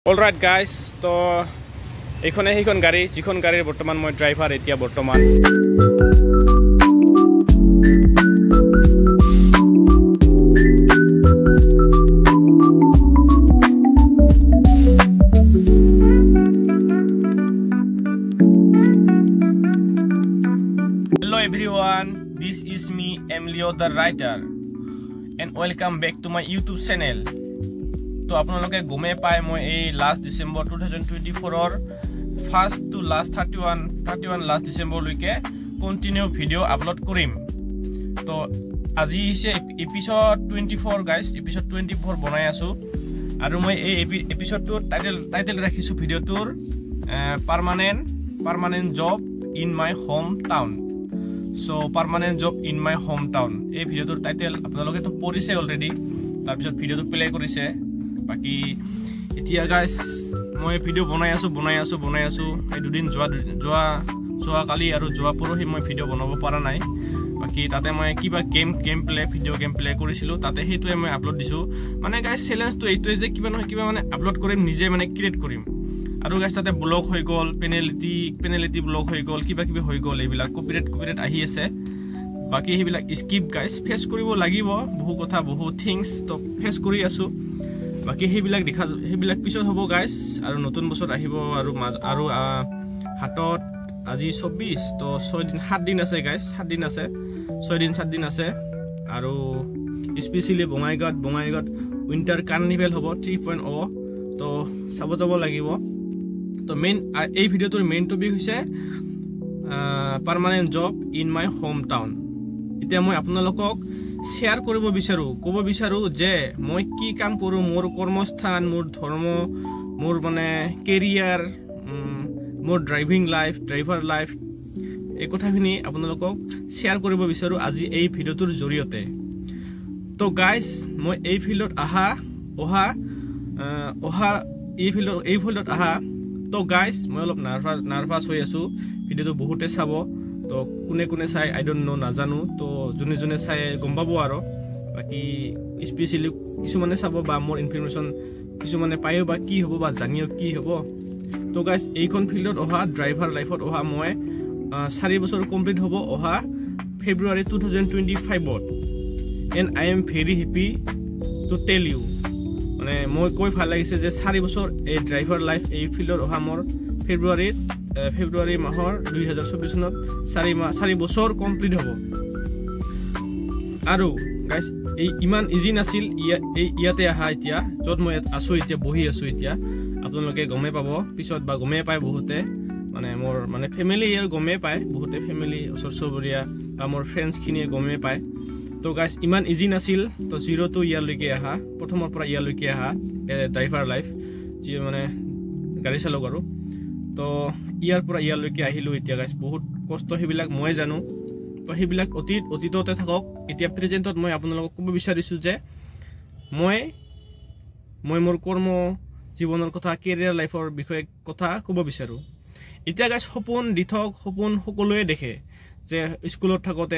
Alright guys, তো এইখনে সেইখন গাড়ী যিখন গাড়ীৰ বৰ্তমান মই ড্ৰাইভাৰ এতিয়া বৰ্তমান Hello everyone, this is me Emilio the writer and welcome back to my YouTube channel. তো আপোনালোকে গমে পায় মই এই লাষ্ট ডিসেম্বৰ 2024 ৰ first to last 31 last December লৈকে কন্টিনিউ ভিডিও আপলোড কৰিম তো আজি হৈছে এপিসোড 24 গাইস এপিসোড 24 বনাই আছো আৰু মই এই এপিসোডটোৰ টাইটেল ৰাখিছো ভিডিওটোৰ permanent job in my home town so permanent job in my home town এই ভিডিওটোৰ টাইটেল আপোনালোকে তো পঢ়িছে অলৰেডি তাৰ পিছত ভিডিওটো প্লে কৰিছে বাকি এতিয়া গাইস মই ভিডিও বনাই আছো এই দুদিন যোৱা কালি আৰু যোৱা পৰহি মই ভিডিও বনাব পৰা নাই বাকি তাতে মই কিবা ভিডিও গেম প্লে কৰিছিলো তাতে হেতুৱে মই আপলোড দিছো মানে গাইস চ্যালেঞ্জটো এইটোৱে যে কিবা নহয় কিবা মানে আপলোড কৰিম নিজে মানে ক্ৰিয়েট কৰিম আৰু গাইস তাতে ব্লগ হৈ গল পেনাল্টি ব্লগ হৈ গল কিবা হৈ গল এইবিলাক কপিৰাইট আহি আছে বাকি হেবিলাক স্কিপ গাইস ফেস কৰিব লাগিব বহু কথা বহু থিংস তো ফেস কৰি আছো বাকি হেবিলাক পিছত হ'ব গাইস আৰু নতুন বছৰ আহিব আৰু হাতত আজি 24 তো 7 দিন আছে গাইস 7 দিন আছে 7 দিন আছে আৰু স্পেশালি বঙাইগাঁৱত উইন্টাৰ কাৰ্নিভেল হ'ব 3.0 তো চাব যাব লাগিব তো মেইন এই ভিডিওটোৰ মেইন টপিক হৈছে permanent job in my home town এতিয়া মই আপোনালোকক শেয়াৰ কৰিব বিচাৰো ক'ব বিচাৰো যে মই কি কাম কৰো মোৰ কৰ্মস্থান মোৰ ধৰ্ম মোৰ মানে কেৰিয়াৰ মোৰ ড্ৰাইভাৰ লাইফ এই কথাখিনি আপোনালোকক শেয়াৰ কৰিব বিচাৰো আজি এই ভিডিওটোৰ জৰিয়তে তো গাইস মই এই ফিল্ডত এই ফিল্ডত আহা তো গাইস মই অলপ নাৰ্ভাস হৈ আছো ভিডিওটো বহুতে চাব তো কোনে চাই আই ডোন্ট নো নাজানো তো জুনে চাই গম পাবো আৰু বাকি স্পেশালি কিছু মানে চাব বা মোৰ ইনফরমেশন কিছু মানে পায়ো বা কি হ'ব বা জানিও কি হ'ব তো গাইস এইখন ফিল্ডত অহা ড্ৰাইভাৰ লাইফত অহা মই 4 বছৰ কমপ্লিট হ'ব অহা ফেব্ৰুৱাৰী 2025 and I am very happy to tell you মানে মই কৈ ভাল লাগিছে যে 4 বছৰ এই ড্ৰাইভাৰ লাইফ এই ফিল্ডত অহা মোৰ ফেব্ৰুৱাৰী মাহৰ 2024 চনত 4 বছৰ কমপ্লিট হ'ব আৰু গাইস এই ইমান ইজি নাছিল ইয়াতে আহা এতিয়া যত মই আছো এতিয়া বহি আছো এতিয়া আপোনালোকে গমে পাব পিছত বা গমে পায় বহুতে মানে মোৰ মানে ফ্যামিলি ইয়াৰ গমে পায় বহুতে ফ্যামিলি ওচৰচবৰীয়া বা মোৰ ফ্ৰেন্ডছ খিনিয়ে গমে পায় তো গাইস ইমান ইজি নাছিল তো জিৰো টু ইয়ালৈকে আহা প্ৰথমৰ পৰা ইয়ালৈকে আহা ড্ৰাইভাৰ লাইফ যি মানে গাড়ী চালক আৰু তো ইয়াৰ পৰা ইয়ালৈকে আহিলো এতিয়া গাইস বহুত কষ্ট হেবিলাক মই জানো তো হেবিলাক অতীততে থাকক এতিয়া প্ৰেজেন্টত মই আপোনালোকক ক'ব বিচাৰিছো যে মই মোৰ কৰ্ম জীৱনৰ কথা কেৰিয়াৰ লাইফৰ বিষয়ে কথা ক'ব বিচাৰো এতিয়া গাইস সপোন সকলোৱে দেখে যে স্কুলত থাকোতে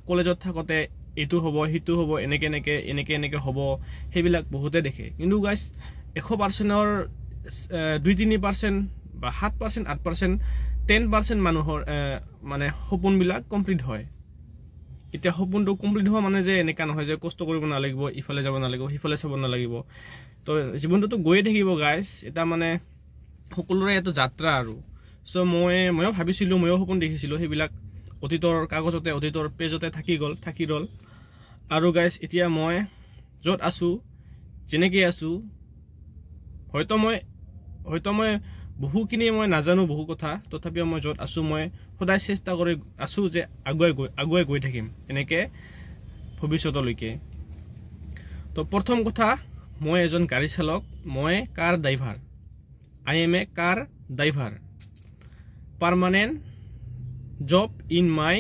কলেজত থাকোতে এটো হ'ব হিটো হ'ব এনেকে হ'ব হেবিলাক বহুতে দেখে কিন্তু গাইস 100%ৰ 2-3% বা 7% 8% 10% মানুহৰ মানে সপোন বিলাক কমপ্লিট হয় এতিয়া সপোনটো কমপ্লিট হোৱা মানে যে এনেকা নহয় যে কষ্ট কৰিব নালাগিব ইফালে যাব নালাগিব হিফালে চাব নালাগিব তো জীৱনটো গৈয়ে থাকিব গাইস এটা মানে সকলোৰে এটা যাত্ৰা আৰু সো ময়ো ভাবিছিলো ময়ো সপোন দেখিছিলো হেবিলাক অতীতৰ কাগজতে অতীতৰ পেজতে থাকি ৰল আৰু গাইস এতিয়া মই যত আছো যেনেকে আছো হয়তো মই বহুখিনি মই নাজানো বহু কথা তথাপিও মই যত আছো মই সদায় চেষ্টা কৰি আছো যে আগুৱাই গৈ থাকিম এনেকে ভৱিষ্যতলৈকে তো প্ৰথম কথা মই এজন গাড়ী চালক মই car driver I am a car driver permanent job in my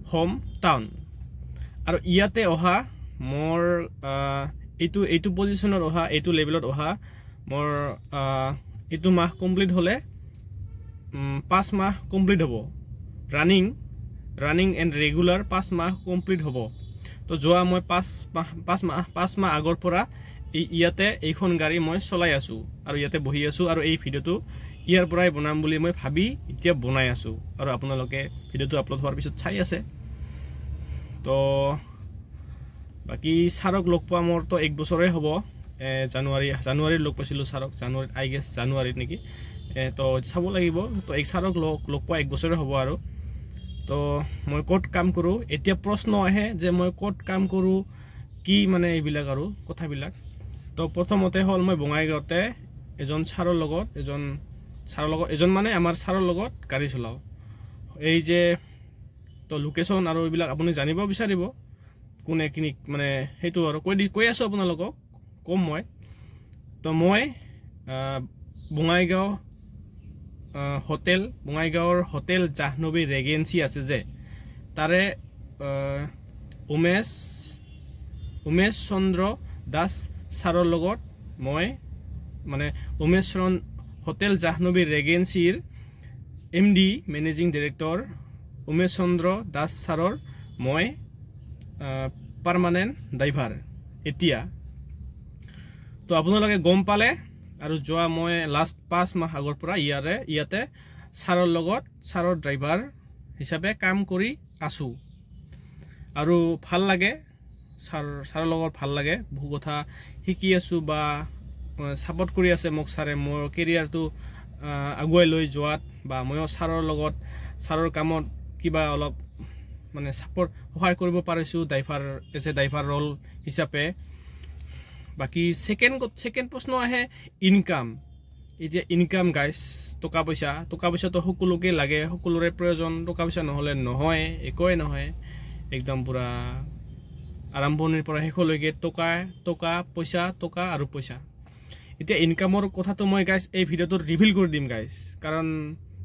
home town আৰু ইয়াতে অহা মোৰ এইটো পজিশনৰ অহা এইটো লেভেলত অহা মোৰ এইটো মাহ কমপ্লিট হলে 5 মাহ কমপ্লিট হ'ব ৰানিং এন্ড ৰেগুলাৰ 5 মাহ কমপ্লিট হ'ব তো যোৱা মই 5 মাহ আগৰ পৰা ইয়াতে এইখন গাড়ী মই চলাই আছো আৰু ইয়াতে বহি আছো আৰু এই ভিডিওটো ইয়াৰ পৰাই বনাম বুলি মই ভাবি এতিয়া বনাই আছো আৰু আপোনালোকে ভিডিওটো আপলোড হোৱাৰ পিছত চাই আছে তো বাকি সাৰক লগ পোৱা মোৰ তো 1 বছৰে হ'ব জানুৱাৰী লগ পাইছিলো সাৰক জানুৱাৰী আই গেছ জানুৱাৰীত নেকি তো চাব লাগিব তো এই সাৰক লগ পোৱা 1 বছৰে হ'ব আৰু তো মই ক'ত কাম কৰো এতিয়া প্ৰশ্ন আহে যে মই ক'ত কাম কৰো কি মানে এইবিলাক আৰু কথাবিলাক তো প্ৰথমতে হল মই বঙাইগাঁওতে এজন সাৰৰ লগত এজন মানে আমাৰ সাৰৰ লগত গাড়ী চলাও এই যে তো লোকেশন আৰু এইবিলাক আপুনি জানিব বিচাৰিব কোনে কিনি মানে হেতু আৰু কৈ আছো আপোনালোকক কম মই তো মই বঙাইগাঁৱৰ হোটেল জাহ্নবী ৰেগেন্সি আছে যে তাৰে উমেশ চন্দ্ৰ দাস সাৰৰ লগত মই মানে উমেশ হোটেল জাহ্নবী ৰেগেন্সিৰ MD managing director Umesh Chandra Das সাৰৰ মই পাৰ্মানেন্ট ড্ৰাইভাৰ এতিয়া তো আপোনালোকে গম পালে আৰু যোৱা মই লাষ্ট 5 মাহ আগৰ পৰা ইয়াতে সাৰৰ লগত সাৰৰ ড্ৰাইভাৰ হিচাপে কাম কৰি আছো আৰু ভাল লাগে সাৰৰ লগত ভাল লাগে বহু কথা শিকি আছো বা সাপোৰ্ট কৰি আছে মোক সাৰে মোৰ কেৰিয়াৰটো আগুৱাই লৈ যোৱাত বা ময়ো সাৰৰ কামত কিবা অলপ মানে সাপোৰ্ট সহায় কৰিব পাৰিছো ড্ৰাইভাৰ ৰল হিচাপে বাকি সেকেন্ড প্ৰশ্ন আহে ইনকাম এতিয়া ইনকাম গাইস টকা পইচা তো সকলোকে লাগে সকলোৰে প্ৰয়োজন টকা পইচা নহলে নহয় একোই নহয় একদম পুৰা আৰম্ভণিৰ পৰা শেষলৈকে টকা আৰু পইচা এতিয়া ইনকামৰ কথাটো মই গাইস এই ভিডিওটো ৰিভিল কৰি দিম গাইস কাৰণ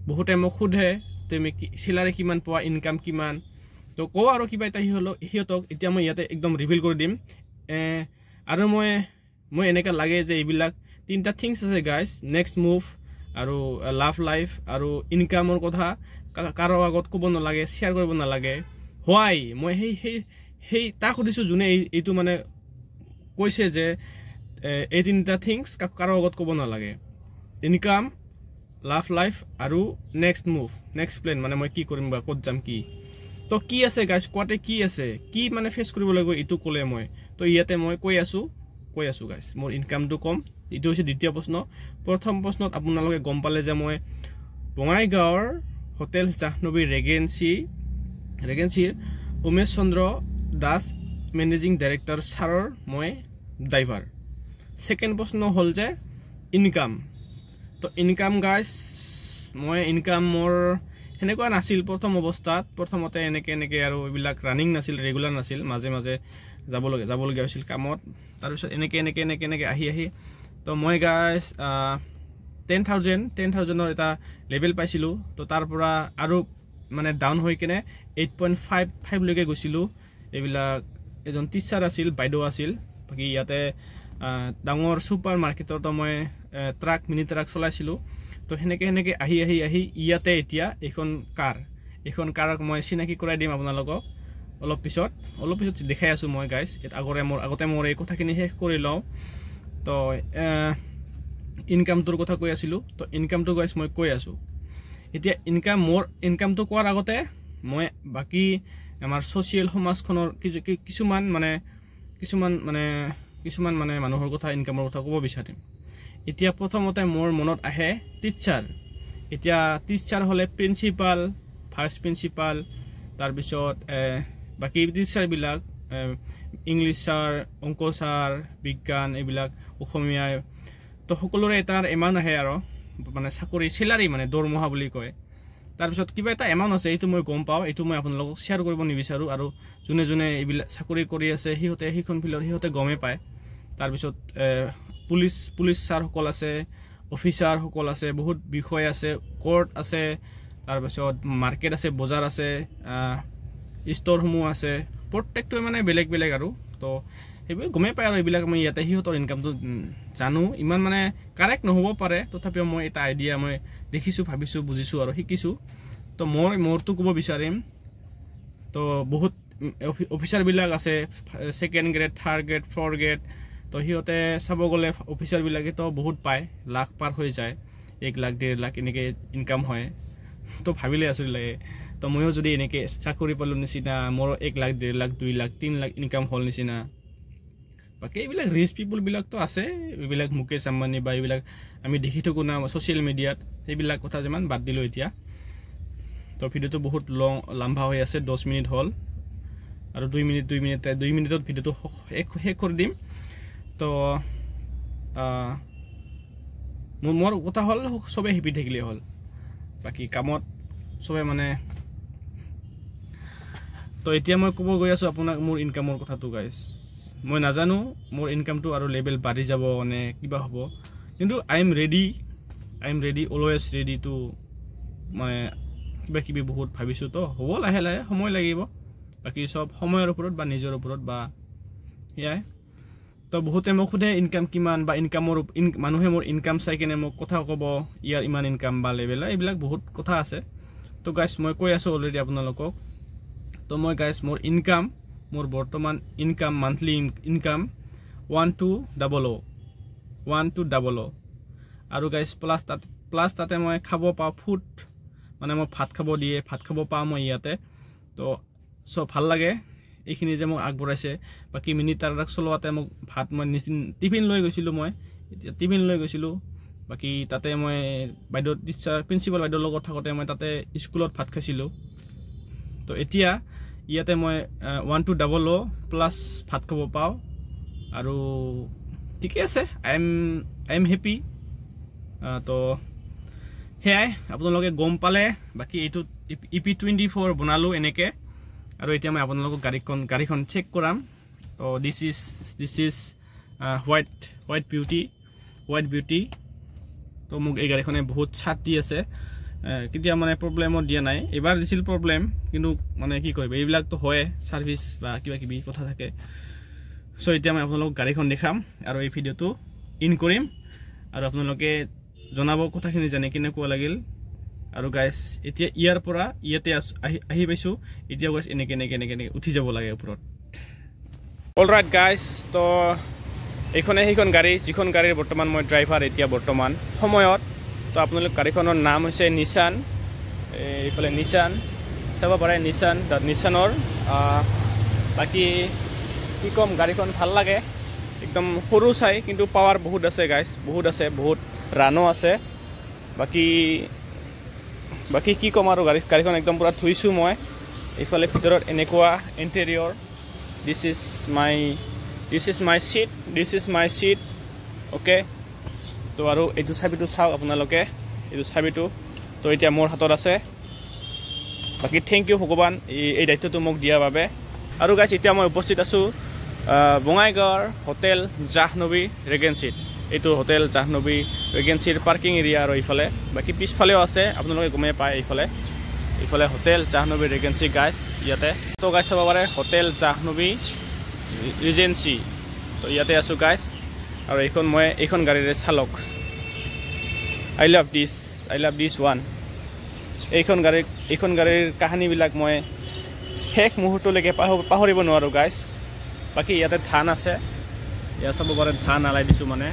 বহুতে মোক সোধে তুমি সেলাৰি কিমান পোৱা ইনকাম কিমান তো কো আৰু কিবা এটা হিয়তক এতিয়া মই ইয়াতে একদম ৰিভিল কৰি দিম আৰু মই এনেকা লাগে যে এইবিলাক তিনটা থিংস আছে গাইস নেক্সট মুভ আৰু লাভ লাইফ আৰু ইনকামৰ কথা কাৰো আগত ক'ব নালাগে শেয়াৰ কৰিব নালাগে হোৱাই মই সেই তা সুধিছো যোনে এইটো মানে কৈছে যে এই তিনটা থিংস কাৰো আগত ক'ব নালাগে ইনকাম লাভ লাইফ আৰু নেক্সট মুভ নেক্সট প্লেন মানে মই কি কৰিম বা ক'ত যাম কি তো কি আছে গাইস কোৱাতে কি আছে কি মানে ফেস কৰিব লাগিব ইটো ক'লে মই তো ইয়াতে মই কৈ আছো গাইস মোৰ ইনকামটো কম ইটো হৈছে দ্বিতীয় প্ৰশ্ন প্ৰথম প্ৰশ্নত আপোনালোকে গম পালে যে মই বঙাইগাঁৱৰ hotel Jahnavi ৰেগেন্সিৰ Umesh Chandra Das managing director সাৰৰ মই ড্ৰাইভাৰ সেকেন্ড প্ৰশ্ন হল যে ইনকাম তো ইনকাম গাইস মই ইনকাম মোৰ হেনেকুৱা নাছিল প্ৰথম অৱস্থাত প্ৰথমতে এনেকে আৰু এইবিলাক ৰানিং নাছিল ৰেগুলাৰ নাছিল মাজে যাবলগীয়া হৈছিল কামত তাৰ পিছত এনেকে আহি তো মই গাইস 10000 এটা লেভেল পাইছিলো তো তাৰ পৰা আৰু মানে ডাউন হৈ কিনে 8.55 লৈকে গৈছিলো এইবিলাক এজন টিচাৰ আছিল বাইদেউ আছিল বাকি ইয়াতে ডাঙৰ সুপাৰ মাৰ্কেটৰ তো মই মিনি ট্ৰাক চলাইছিলো তো হেনেকে আহি ইয়াতে এতিয়া এখন কাৰক মই চিনাকি কৰাই দিম আপোনালোকক অলপ পিছত দেখাই আছো মই গাইস আগতে মোৰ এই কথাখিনি শেষ কৰি লওঁ তো ইনকামটোৰ কথা কৈ আছিলো তো ইনকামটো গাইস মই কৈ আছো এতিয়া ইনকামটো কোৱাৰ আগতে মই বাকি আমাৰ সোশ্যাল সমাজখনৰ কিছুমান মানুহৰ কথা ইনকামৰ কথা ক'ব বিচাৰিম এতিয়া প্ৰথমতে মোৰ মনত আহে টিচাৰ এতিয়া টিচাৰ হলে প্ৰিন্সিপাল ভাইস প্ৰিন্সিপাল তাৰ পিছত বাকি টিচাৰ বিলাক ইংলিছ ছাৰ অংক ছাৰ বিজ্ঞান এইবিলাক অসমীয়া তো সকলোৰে এটাৰ এমাউণ্ট আহে আৰু মানে চাকৰি সেলাৰি মানে দৰমহা বুলি কয় তাৰ পিছত কিবা এটা এমাউণ্ট আছে এইটো মই গম পাওঁ এইটো মই আপোনালোকক শেয়াৰ কৰিব নিবিচাৰো আৰু যোনে এইবিলাক চাকৰি কৰি আছে সিহঁতে সেইখন ফিল্ডৰ সিহঁতে গমে পায় তাৰ পিছত পুলিচ ছাৰ সকল আছে অফিচাৰ সকল আছে বহুত বিষয় আছে কোৰ্ট আছে তাৰ পিছত মাৰ্কেট আছে বজাৰ আছে ষ্ট'ৰ সমূহ আছে প্ৰত্যেকটো মানে বেলেগ আৰু তো এইবিলাক গমে পায় আৰু এইবিলাক মই ইয়াতে সিহঁতৰ ইনকামটো জানো ইমান মানে কাৰেক্ট নহ'ব পাৰে তথাপিও মই এটা আইডিয়া মই দেখিছো ভাবিছো বুজিছো আৰু শিকিছো তো মোৰটো ক'ব বিচাৰিম তো বহুত অফিচাৰ বিলাক আছে second grade third grade fourth grade তো সিহঁতে চাব গ'লে অফিচাৰবিলাকেতো বহুত পায়, লাখ পাৰ হৈ যায়, 1 লাখ 1.5 লাখ এনেকৈ ইনকাম হয়। তো ভাবিলে আচৰিত লাগে। তো ময়ো যদি এনেকৈ চাকৰি পালোঁ নিচিনা, মোৰ 1 লাখ 1.5 লাখ 2 লাখ 3 লাখ ইনকাম হ'ল নিচিনা। বাকী এইবিলাক ৰিচ পিপুলবিলাকতো আছে, এইবিলাক মুকেশ আম্বানী বা এইবিলাক আমি দেখি থাকোঁ না ছ'চিয়েল মিডিয়াত, সেইবিলাক কথা যিমান বাদ দিলোঁ এতিয়া। তো ভিডিঅ'টো বহুত লম্বা হৈ আছে, 10 মিনিট হ'ল আৰু 2 মিনিটত ভিডিঅ'টো শেষ কৰি দিম। তো মোৰ কথা হ'ল চবেই হেপি থাকিলে হ'ল, বাকী কামত চবে মানে। তো এতিয়া মই ক'ব গৈ আছোঁ আপোনাক মোৰ ইনকামৰ কথাটো গাইজ। মই নাজানো মোৰ ইনকামটো আৰু লেভেল বাঢ়ি যাব নে কিবা হ'ব, কিন্তু I am ready always ready to মানে কিবা কিবি বহুত ভাবিছোঁ। তো হ'ব লাহে লাহে, সময় লাগিব, বাকী চব সময়ৰ ওপৰত বা নিজৰ ওপৰত বা সেয়াই। তো বহুতে মোক সোধে ইনকাম কিমান বা মানুহে মোৰ ইনকাম চাই কিনে মোক কথা ক'ব, ইয়াৰ ইমান ইনকাম বা লেভেল, এইবিলাক বহুত কথা আছে। তো গাইজ মই কৈ আছোঁ অলৰেডি আপোনালোকক। তো মই গাইজ মোৰ বৰ্তমান ইনকাম, মান্থলি ইনকাম 1200 আৰু গাইজ প্লাছ তাতে মই খাব পাওঁ ফুড, মানে মই ভাত খাব পাওঁ মই ইয়াতে। তো চব ভাল লাগে এইখিনি যে মোক আগবঢ়াইছে। বাকী মিনি ট্ৰাক চলোৱাতে মোক ভাত মই টিফিন লৈ গৈছিলোঁ। বাকী তাতে মই প্ৰিন্সিপাল বাইদেউৰ লগত থাকোঁতে মই তাতে স্কুলত ভাত খাইছিলোঁ। তো এতিয়া ইয়াতে মই 1200 প্লাছ ভাত খাব পাওঁ আৰু ঠিকে আছে, আই এম হেপি। তো সেয়াই আপোনালোকে গম পালে। বাকী এইটো EP24 বনালোঁ এনেকৈ, আৰু এতিয়া মই আপোনালোকক গাড়ীখন চেক কৰাম। তো দিছ ইজ হোৱাইট বিউটি। তো মোক এই গাড়ীখনে বহুত ছাট দি আছে, কেতিয়া মানে প্ৰব্লেমত দিয়া নাই। এবাৰ দিছিল প্ৰব্লেম, কিন্তু মানে কি কৰিব, এইবিলাকতো হয়, ছাৰ্ভিচ বা কিবা কিবি কথা থাকে। চ' এতিয়া মই আপোনালোকক গাড়ীখন দেখাম আৰু এই ভিডিঅ'টো ইন কৰিম, আৰু আপোনালোকে জনাব কথাখিনি জানি কেনেকুৱা লাগিল। আৰু গাইজ এতিয়া ইয়াৰ পৰা ইয়াতে আহি পাইছোঁ, এতিয়া গাইজ এনেকৈ উঠি যাব লাগে ওপৰত। অলৰাইট গাইজ, তো এইখনে সেইখন গাড়ী, যিখন গাড়ীৰ বৰ্তমান মই ড্ৰাইভাৰ এতিয়া বৰ্তমান সময়ত। তো আপোনালোক গাড়ীখনৰ নাম হৈছে নিছান, এইফালে নিছান চাব পাৰে, নিছানৰ। বাকী কি ক'ম, গাড়ীখন ভাল লাগে, একদম সৰু চাই, কিন্তু পাৱাৰ বহুত আছে গাইজ, বহুত ৰানো আছে। বাকী কি ক'ম আৰু, গাড়ীখন একদম পূৰা ধুইছোঁ মই। এইফালে ভিতৰত এনেকুৱা interior, this is my seat okay. তো আৰু এইটো চাবিটো চাওক আপোনালোকে, এইটো চাবিটো তো এতিয়া মোৰ হাতত আছে। বাকী থেংক ইউ ভগৱান এই দায়িত্বটো মোক দিয়াৰ বাবে। আৰু গাইজ এতিয়া মই উপস্থিত আছোঁ বঙাইগাঁৱৰ হোটেল জাহ্নবী ৰেগেঞ্চিত। এইটো হোটেল জাহ্নবী ৰেগেঞ্চিৰ পাৰ্কিং এৰিয়া, আৰু এইফালে বাকী পিছফালেও আছে, আপোনালোকে গমেই পায়। এইফালে হোটেল জাহ্নবী ৰেগেঞ্চি গাইজ ইয়াতে। তো গাইজ চাব পাৰে হোটেল জাহ্নবী ৰিজেঞ্চি। তো ইয়াতে আছোঁ গাইজ, আৰু এইখন গাড়ীৰে চালক। I love this one. এইখন গাড়ীৰ কাহিনীবিলাক মই শেষ মুহূৰ্তলৈকে পাহৰিব নোৱাৰোঁ গাইজ। বাকী ইয়াতে ধান আছে, ইয়াত চাব পাৰে ধান আলাই দিছোঁ মানে।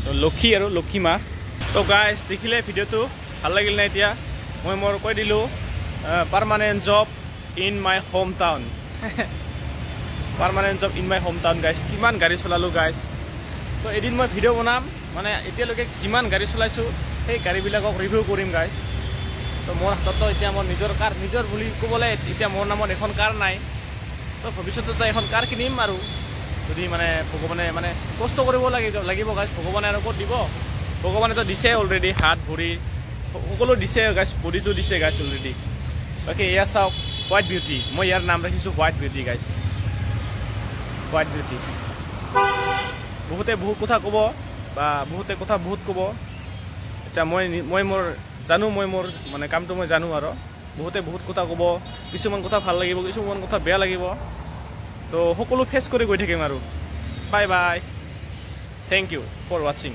তো লক্ষী মা। তো গাইজ দেখিলে ভিডিঅ'টো ভাল লাগিল নে? এতিয়া মই কৈ দিলোঁ permanent job in my home town. Guys কিমান গাড়ী চলালোঁ গাইজ। তো এদিন মই ভিডিঅ' বনাম, মানে এতিয়ালৈকে যিমান গাড়ী চলাইছোঁ সেই গাড়ীবিলাকক ৰিভিউ কৰিম গাইজ। তো মোৰ হাততো এতিয়া মোৰ নিজৰ বুলি ক'বলৈ এতিয়া মোৰ নামত এখন কাৰ নাই। তো ভৱিষ্যতত এখন কাৰ কিনিম, আৰু যদি মানে ভগৱানে মানে কষ্ট কৰিব লাগিব গাইজ। ভগৱানে আৰু ক'ত দিব, ভগৱানেতো দিছে অলৰেডি, হাত ভৰি সকলো দিছে গাইজ, বডিটো দিছে গাইজ অলৰেডি। বাকী এয়া চাওক হোৱাইট বিউটি, মই ইয়াৰ নাম ৰাখিছোঁ white beauty guys. White beauty. বহুতে বহুত কথা ক'ব, বা বহুতে কথা বহুত ক'ব। এতিয়া মই মোৰ মানে কামটো মই জানো, আৰু বহুতে বহুত কথা ক'ব, কিছুমান কথা ভাল লাগিব, কিছুমান কথা বেয়া লাগিব। তো সকলো ফেচ কৰি গৈ থাকিম আৰু। Bye bye, thank you for ৱাচিং।